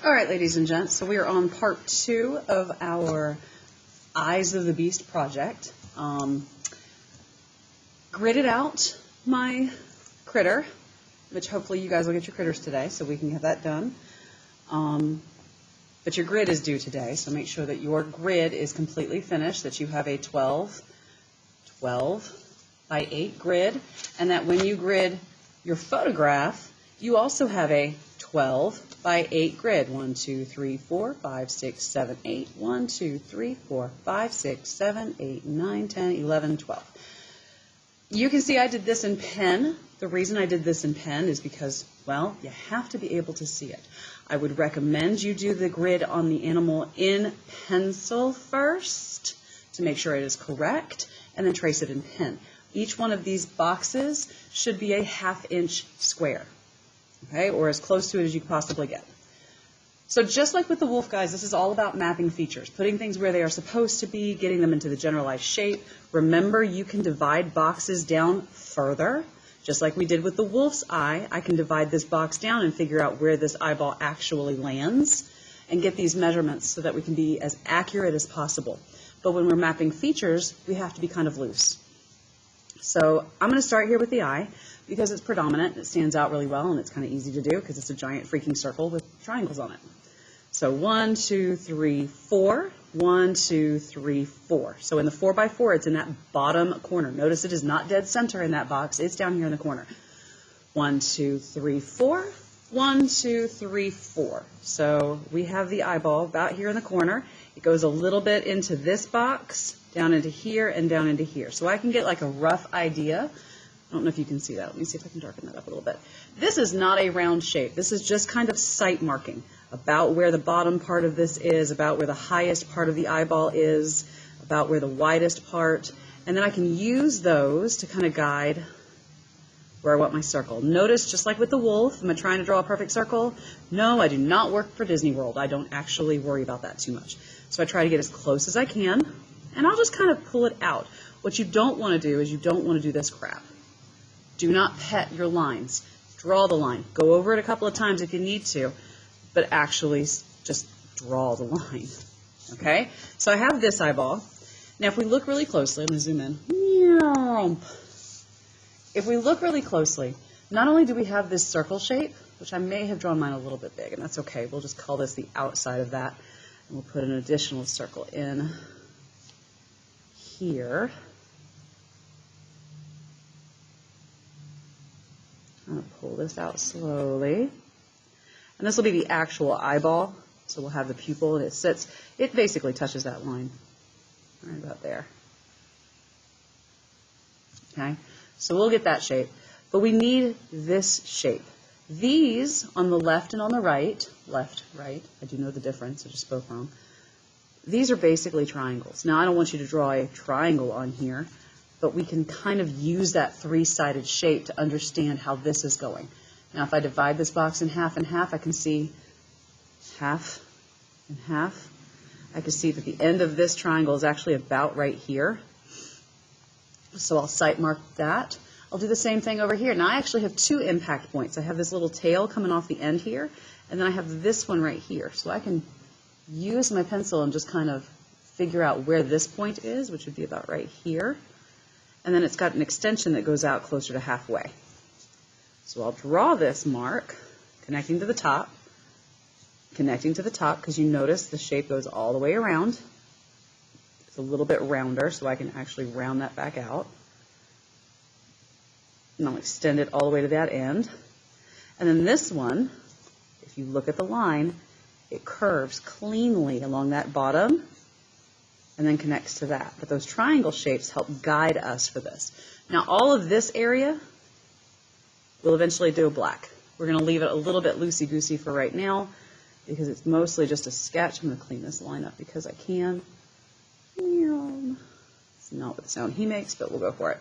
All right, ladies and gents, so we are on part 2 of our Eyes of the Beast project. Gridded out my critter, which hopefully you guys will get your critters today so we can get that done. But your grid is due today, so make sure that your grid is completely finished, that you have a 12 by 8 grid, and that when you grid your photograph, you also have a 12 by 8 grid. 1, 2, 3, 4, 5, 6, 7, 8. 1, 2, 3, 4, 5, 6, 7, 8, 9, 10, 11, 12. You can see I did this in pen. The reason I did this in pen is because, well, you have to be able to see it. I would recommend you do the grid on the animal in pencil first to make sure it is correct, and then trace it in pen. Each one of these boxes should be a 1/2 inch square, okay, or as close to it as you could possibly get. So just like with the wolf guys, this is all about mapping features, putting things where they are supposed to be, getting them into the generalized shape. Remember, you can divide boxes down further. Just like we did with the wolf's eye, I can divide this box down and figure out where this eyeball actually lands and get these measurements so that we can be as accurate as possible. But when we're mapping features, we have to be kind of loose. So I'm going to start here with the eye because it's predominant, it stands out really well, and it's kind of easy to do because it's a giant freaking circle with triangles on it. So 1, 2, 3, 4. 1, 2, 3, 4. So in the 4 by 4, it's in that bottom corner. Notice it is not dead center in that box. It's down here in the corner. 1, 2, 3, 4. 1, 2, 3, 4. So we have the eyeball about here in the corner. It goes a little bit into this box, down into here, and down into here. So I can get like a rough idea. I don't know if you can see that. Let me see if I can darken that up a little bit. This is not a round shape. This is just kind of sight marking about where the bottom part of this is, about where the highest part of the eyeball is, about where the widest part, and then I can use those to kind of guide where I want my circle. Notice, just like with the wolf, am I trying to draw a perfect circle? No, I do not work for Disney World. I don't actually worry about that too much. So I try to get as close as I can, and I'll just kind of pull it out. What you don't want to do is you don't want to do this crap. Do not pet your lines. Draw the line. Go over it a couple of times if you need to, but actually just draw the line, okay? So I have this eyeball. Now if we look really closely, I'm going to zoom in. If we look really closely, not only do we have this circle shape, which I may have drawn mine a little bit big, and that's okay. We'll just call this the outside of that, and we'll put an additional circle in here. I'm going to pull this out slowly. And this will be the actual eyeball. So we'll have the pupil, and it sits, it basically touches that line right about there. Okay, so we'll get that shape. But we need this shape. These on the left and on the right, left, right, I do know the difference, I just spoke wrong. These are basically triangles. Now I don't want you to draw a triangle on here, but we can kind of use that 3-sided shape to understand how this is going. Now if I divide this box in half and half, I can see half and half. I can see that the end of this triangle is actually about right here. So I'll sight mark that. I'll do the same thing over here. Now I actually have 2 impact points. I have this little tail coming off the end here, and then I have this one right here. So I can use my pencil and just kind of figure out where this point is, which would be about right here. And then it's got an extension that goes out closer to halfway. So I'll draw this mark, connecting to the top, because you notice the shape goes all the way around. It's a little bit rounder, so I can actually round that back out. And I'll extend it all the way to that end. And then this one, if you look at the line, it curves cleanly along that bottom and then connects to that. But those triangle shapes help guide us for this. Now all of this area we'll eventually do black. We're going to leave it a little bit loosey-goosey for right now because it's mostly just a sketch. I'm going to clean this line up because I can. It's not what the sound he makes, but we'll go for it.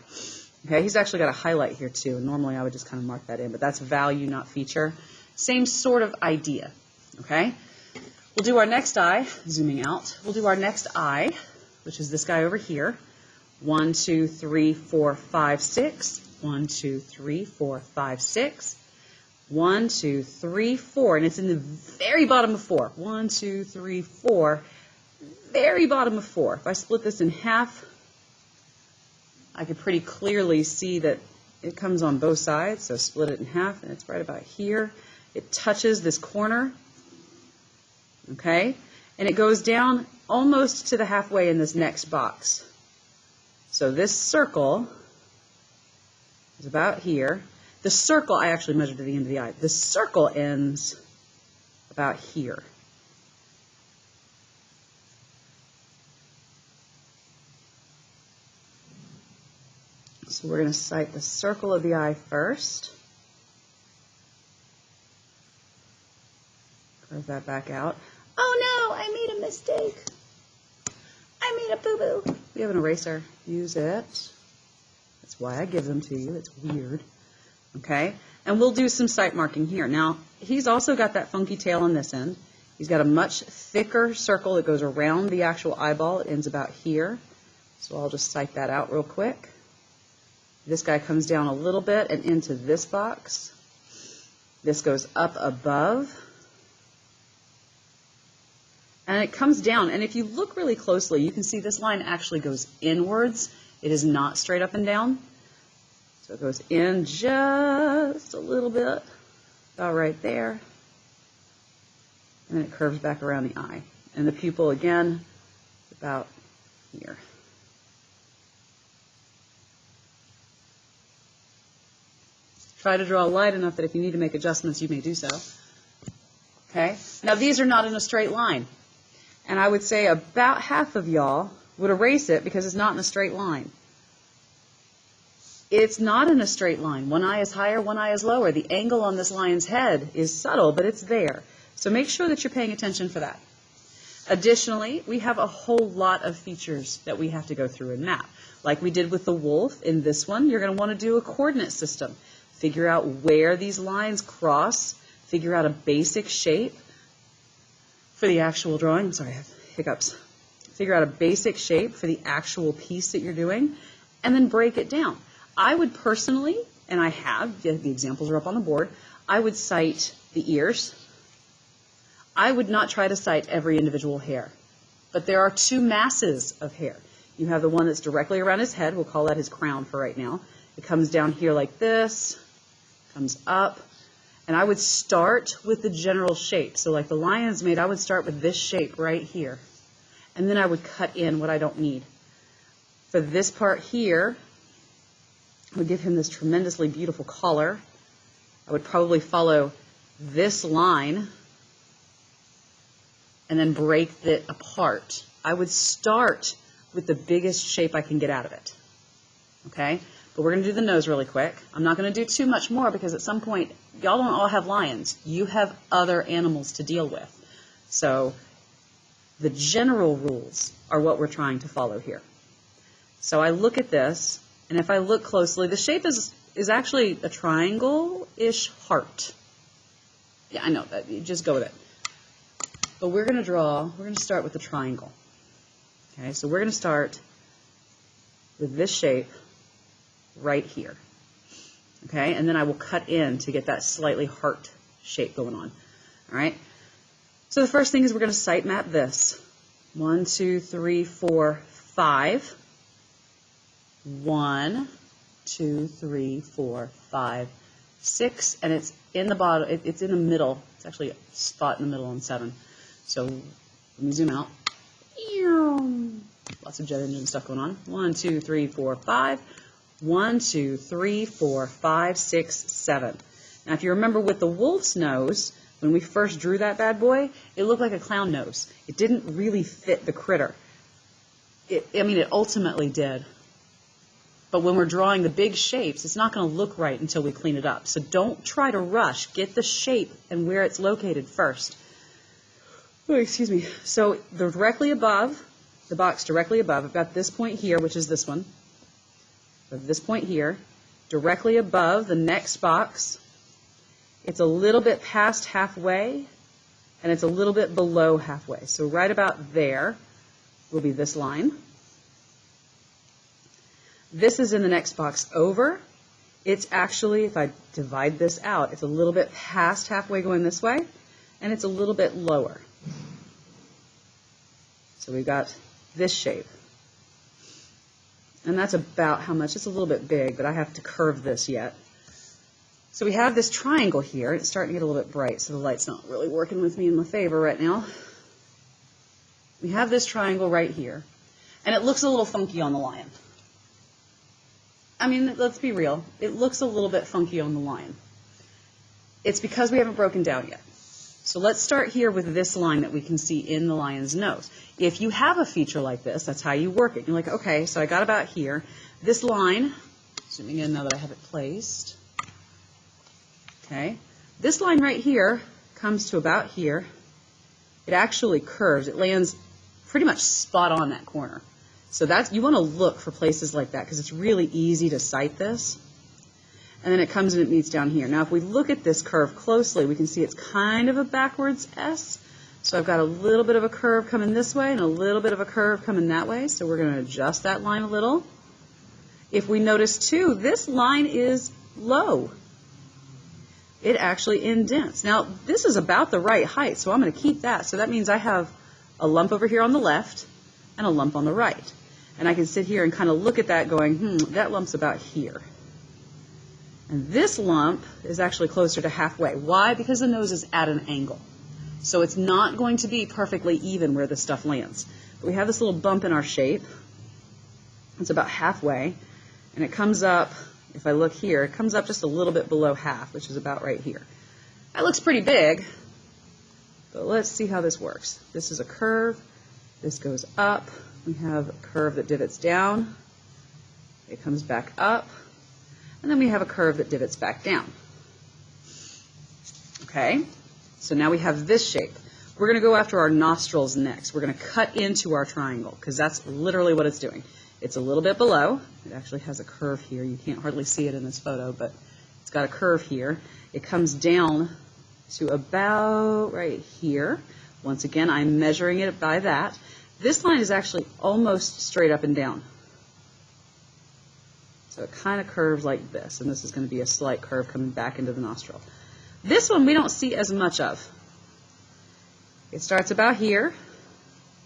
Okay, he's actually got a highlight here too. Normally I would just kind of mark that in, but that's value, not feature. Same sort of idea, okay? We'll do our next eye, zooming out. We'll do our next eye, which is this guy over here. 1, 2, 3, 4, 5, 6. 1, 2, 3, 4, 5, 6. 1, 2, 3, 4, and it's in the very bottom of 4. 1, 2, 3, 4, very bottom of 4. If I split this in half, I could pretty clearly see that it comes on both sides, so split it in half, and it's right about here. It touches this corner, okay? And it goes down almost to the halfway in this next box. So this circle is about here. The circle, I actually measured to the end of the eye. The circle ends about here. So we're going to sight the circle of the eye first. Curve that back out. Oh no, I made a mistake. I made a boo-boo. We have an eraser. Use it. That's why I give them to you. It's weird. Okay? And we'll do some sight marking here. Now, he's also got that funky tail on this end. He's got a much thicker circle that goes around the actual eyeball. It ends about here. So I'll just sight that out real quick. This guy comes down a little bit and into this box. This goes up above. And it comes down. And if you look really closely, you can see this line actually goes inwards. It is not straight up and down. So it goes in just a little bit, about right there. And then it curves back around the eye. And the pupil, again, about here. Try to draw light enough that if you need to make adjustments, you may do so. Okay? Now, these are not in a straight line. And I would say about half of y'all would erase it because it's not in a straight line. It's not in a straight line. One eye is higher, one eye is lower. The angle on this lion's head is subtle, but it's there. So make sure that you're paying attention for that. Additionally, we have a whole lot of features that we have to go through and map. Like we did with the wolf, in this one, you're going to want to do a coordinate system. Figure out where these lines cross, figure out a basic shape for the actual drawing. I'm sorry, I have hiccups. Figure out a basic shape for the actual piece that you're doing, and then break it down. I would personally, and I have, the examples are up on the board, I would cite the ears. I would not try to cite every individual hair, but there are two masses of hair. You have the one that's directly around his head. We'll call that his crown for right now. It comes down here like this, comes up, and I would start with the general shape. So like the lion's made, I would start with this shape right here, and then I would cut in what I don't need. For this part here, I would give him this tremendously beautiful collar. I would probably follow this line and then break it apart. I would start with the biggest shape I can get out of it. Okay? But we're going to do the nose really quick. I'm not going to do too much more because at some point, y'all don't all have lions. You have other animals to deal with. So the general rules are what we're trying to follow here. So I look at this, and if I look closely, the shape is actually a triangle-ish heart. Yeah, I know that. You just go with it. But we're going to start with the triangle. Okay, so we're going to start with this shape right here. Okay, and then I will cut in to get that slightly heart shape going on. All right, so the first thing is we're going to sight map this. 1, 2, 3, 4, 5. 1, 2, 3, 4, 5, 6, and it's in the bottom. It's in the middle. It's actually a spot in the middle on 7. So let me zoom out. Lots of jet engine stuff going on. 1, 2, 3, 4, 5. 1, 2, 3, 4, 5, 6, 7. Now, if you remember with the wolf's nose, when we first drew that bad boy, it looked like a clown nose. It didn't really fit the critter. It ultimately did. But when we're drawing the big shapes, it's not going to look right until we clean it up. So don't try to rush. Get the shape and where it's located first. Oh, excuse me. So directly above, the box directly above, I've got this point here, which is this one. So this point here, directly above the next box, it's a little bit past halfway, and it's a little bit below halfway. So right about there will be this line. This is in the next box over, It's actually, if I divide this out, it's a little bit past halfway going this way, and it's a little bit lower. So we've got this shape. And that's about how much. It's a little bit big, but I have to curve this yet. So we have this triangle here. It's starting to get a little bit bright, so the light's not really working with me in my favor right now. We have this triangle right here, and it looks a little funky on the lion. I mean, let's be real. It looks a little bit funky on the lion. It's because we haven't broken down yet. So let's start here with this line that we can see in the lion's nose. If you have a feature like this, that's how you work it. You're like, okay, so I got about here. This line, zooming in now that I have it placed. Okay, this line right here comes to about here. It actually curves. It lands pretty much spot on that corner. So that's, you want to look for places like that because it's really easy to sight this. And then it comes and it meets down here. Now if we look at this curve closely, we can see it's kind of a backwards S. So I've got a little bit of a curve coming this way and a little bit of a curve coming that way. So we're going to adjust that line a little. If we notice too, this line is low. It actually indents. Now this is about the right height, so I'm going to keep that. So that means I have a lump over here on the left and a lump on the right. And I can sit here and kind of look at that going, that lump's about here. And this lump is actually closer to halfway. Why? Because the nose is at an angle. So it's not going to be perfectly even where the stuff lands. But we have this little bump in our shape. It's about halfway. And it comes up, if I look here, it comes up just a little bit below half, which is about right here. That looks pretty big. But let's see how this works. This is a curve. This goes up. We have a curve that divots down. It comes back up. And then we have a curve that divots back down. Okay, so now we have this shape. We're going to go after our nostrils next. We're going to cut into our triangle because that's literally what it's doing. It's a little bit below. It actually has a curve here. You can't hardly see it in this photo, but it's got a curve here. It comes down to about right here. Once again, I'm measuring it by that. This line is actually almost straight up and down. So it kind of curves like this, and this is going to be a slight curve coming back into the nostril. This one we don't see as much of. It starts about here,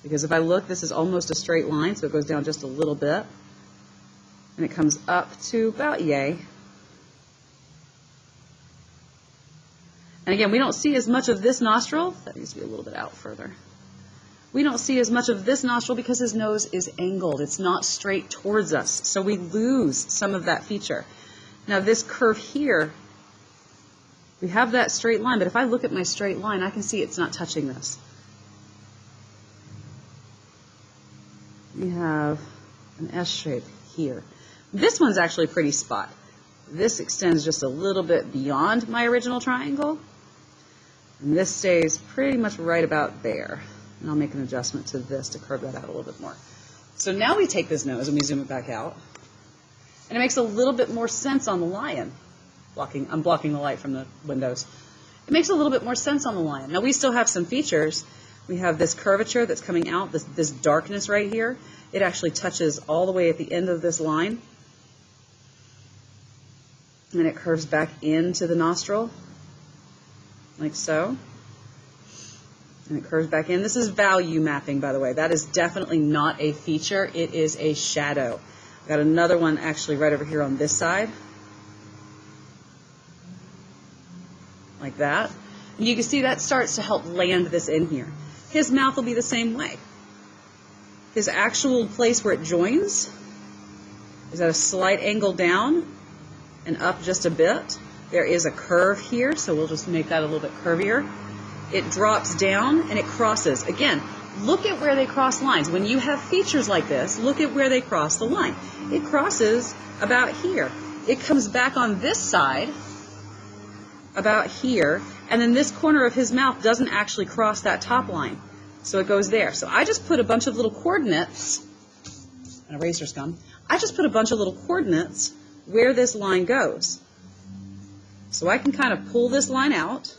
because if I look, this is almost a straight line, so it goes down just a little bit. And it comes up to about yay. And again, we don't see as much of this nostril. That needs to be a little bit out further. We don't see as much of this nostril because his nose is angled. It's not straight towards us, so we lose some of that feature. Now this curve here, we have that straight line, but if I look at my straight line, I can see it's not touching this. We have an S shape here. This one's actually pretty spot. This extends just a little bit beyond my original triangle, and this stays pretty much right about there. And I'll make an adjustment to this to curve that out a little bit more. So now we take this nose and we zoom it back out. And it makes a little bit more sense on the lion. I'm blocking the light from the windows. It makes a little bit more sense on the lion. Now we still have some features. We have this curvature that's coming out, this darkness right here. It actually touches all the way at the end of this line. And it curves back into the nostril, like so. And it curves back in. This is value mapping, by the way. That is definitely not a feature. It is a shadow. I've got another one actually right over here on this side. Like that. And you can see that starts to help land this in here. His mouth will be the same way. His actual place where it joins is at a slight angle down and up just a bit. There is a curve here, so we'll just make that a little bit curvier. It drops down and it crosses. Again, look at where they cross lines. When you have features like this, look at where they cross the line. It crosses about here. It comes back on this side about here, and then this corner of his mouth doesn't actually cross that top line. So it goes there. So I just put a bunch of little coordinates, an eraser scum. I just put a bunch of little coordinates where this line goes. So I can kind of pull this line out.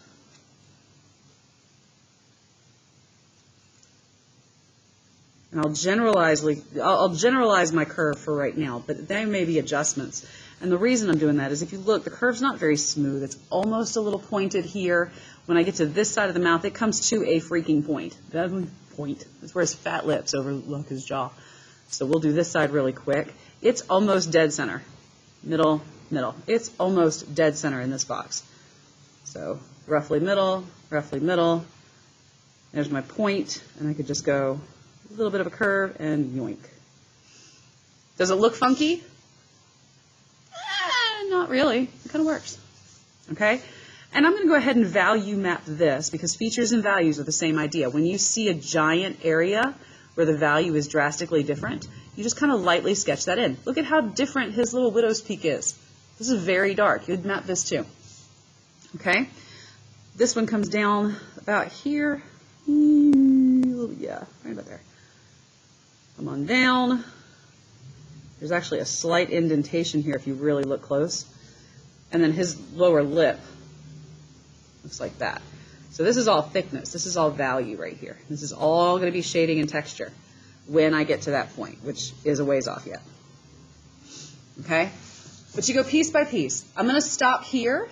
And I'll generalize my curve for right now, but there may be adjustments. And the reason I'm doing that is if you look, the curve's not very smooth. It's almost a little pointed here. When I get to this side of the mouth, it comes to a freaking point. That point is where his fat lips overlook his jaw. So we'll do this side really quick. It's almost dead center. Middle, middle. It's almost dead center in this box. So roughly middle, roughly middle. There's my point, and I could just go a little bit of a curve and yoink. Does it look funky? Not really. It kind of works. Okay? And I'm going to go ahead and value map this because features and values are the same idea. When you see a giant area where the value is drastically different, you just kind of lightly sketch that in. Look at how different his little widow's peak is. This is very dark. You'd map this too. Okay? This one comes down about here. Yeah, right about there. Come on down. There's actually a slight indentation here if you really look close. And then his lower lip looks like that. So this is all thickness. This is all value right here. This is all going to be shading and texture when I get to that point, which is a ways off yet. Okay? But you go piece by piece. I'm going to stop here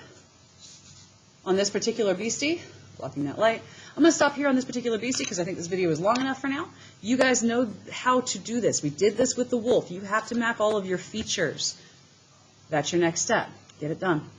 on this particular beastie, blocking that light. I'm going to stop here on this particular beastie because I think this video is long enough for now. You guys know how to do this. We did this with the wolf. You have to map all of your features. That's your next step. Get it done.